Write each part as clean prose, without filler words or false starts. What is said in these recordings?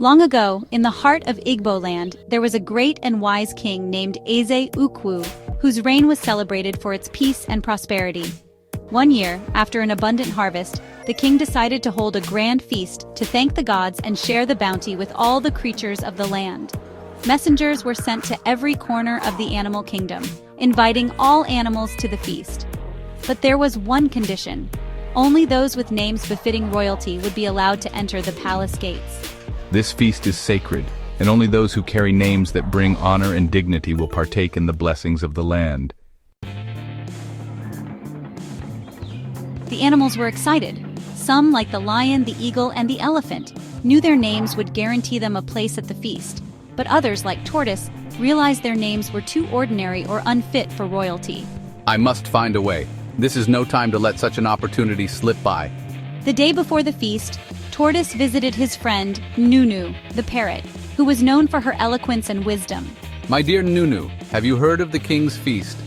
Long ago, in the heart of Igbo land, there was a great and wise king named Eze Ukwu, whose reign was celebrated for its peace and prosperity. One year, after an abundant harvest, the king decided to hold a grand feast to thank the gods and share the bounty with all the creatures of the land. Messengers were sent to every corner of the animal kingdom, inviting all animals to the feast. But there was one condition. Only those with names befitting royalty would be allowed to enter the palace gates. This feast is sacred, and only those who carry names that bring honor and dignity will partake in the blessings of the land. The animals were excited. Some, like the lion, the eagle, and the elephant, knew their names would guarantee them a place at the feast. But others, like Tortoise, realized their names were too ordinary or unfit for royalty. I must find a way. This is no time to let such an opportunity slip by. The day before the feast, Tortoise visited his friend, Nunu, the parrot, who was known for her eloquence and wisdom. My dear Nunu, have you heard of the king's feast?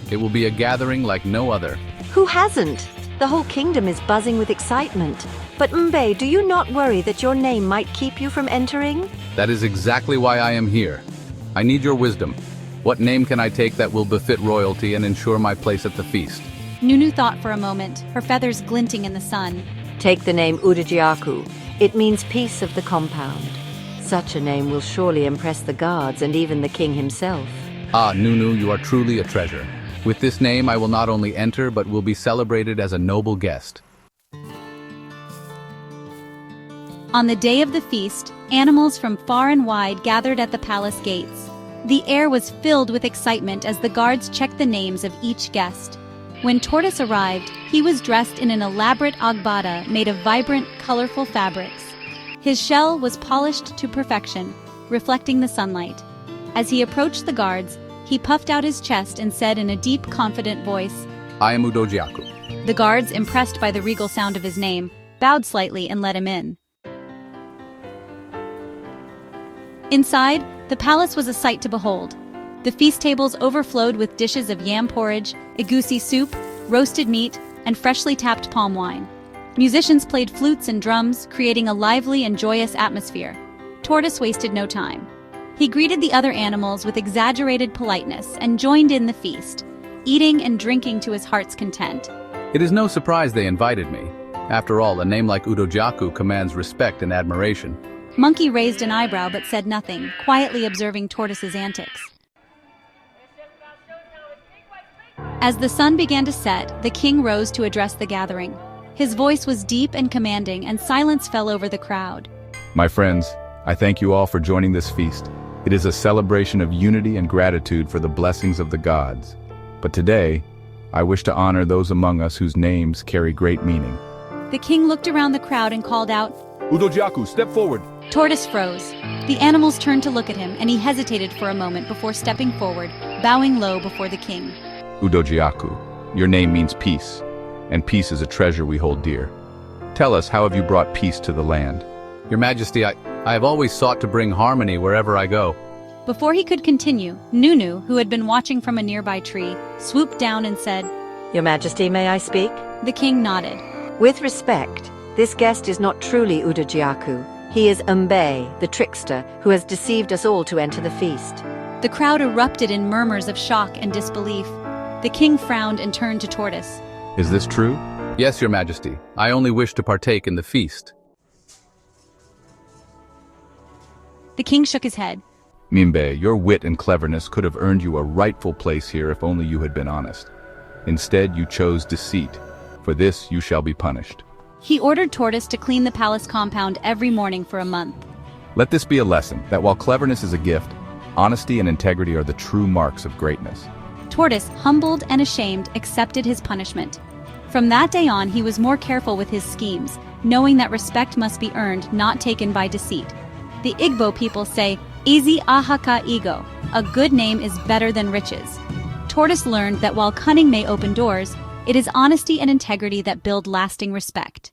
It will be a gathering like no other. Who hasn't? The whole kingdom is buzzing with excitement. But Mbe, do you not worry that your name might keep you from entering? That is exactly why I am here. I need your wisdom. What name can I take that will befit royalty and ensure my place at the feast? Nunu thought for a moment, her feathers glinting in the sun. Take the name Udajiaku. It means peace of the compound. Such a name will surely impress the guards and even the king himself. Ah, Nunu, you are truly a treasure. With this name, I will not only enter, but will be celebrated as a noble guest. On the day of the feast, animals from far and wide gathered at the palace gates. The air was filled with excitement as the guards checked the names of each guest. When Tortoise arrived, he was dressed in an elaborate agbada made of vibrant, colorful fabrics. His shell was polished to perfection, reflecting the sunlight. As he approached the guards, he puffed out his chest and said in a deep, confident voice, I am Udojiaku. The guards, impressed by the regal sound of his name, bowed slightly and let him in. Inside, the palace was a sight to behold. The feast tables overflowed with dishes of yam porridge, egusi soup, roasted meat, and freshly tapped palm wine. Musicians played flutes and drums, creating a lively and joyous atmosphere. Tortoise wasted no time. He greeted the other animals with exaggerated politeness and joined in the feast, eating and drinking to his heart's content. It is no surprise they invited me. After all, a name like Udojiaku commands respect and admiration. Monkey raised an eyebrow but said nothing, quietly observing Tortoise's antics. As the sun began to set, the king rose to address the gathering. His voice was deep and commanding, and silence fell over the crowd. My friends, I thank you all for joining this feast. It is a celebration of unity and gratitude for the blessings of the gods. But today, I wish to honor those among us whose names carry great meaning. The king looked around the crowd and called out, Udojiaku, step forward. Tortoise froze. The animals turned to look at him, and he hesitated for a moment before stepping forward, bowing low before the king. Udojiaku, your name means peace, and peace is a treasure we hold dear. Tell us, how have you brought peace to the land? Your Majesty, I have always sought to bring harmony wherever I go. Before he could continue, Nunu, who had been watching from a nearby tree, swooped down and said, Your Majesty, may I speak? The king nodded. With respect, this guest is not truly Udajiaku. He is Mbe, the trickster, who has deceived us all to enter the feast. The crowd erupted in murmurs of shock and disbelief. The king frowned and turned to Tortoise. Is this true? Yes, Your Majesty. I only wish to partake in the feast. The king shook his head. Mimbe, your wit and cleverness could have earned you a rightful place here if only you had been honest. Instead, you chose deceit. For this, you shall be punished. He ordered Tortoise to clean the palace compound every morning for a month. Let this be a lesson that while cleverness is a gift, honesty and integrity are the true marks of greatness. Tortoise, humbled and ashamed, accepted his punishment. From that day on, he was more careful with his schemes, knowing that respect must be earned, not taken by deceit. The Igbo people say, Ezi ahaka ego, a good name is better than riches. Tortoise learned that while cunning may open doors, it is honesty and integrity that build lasting respect.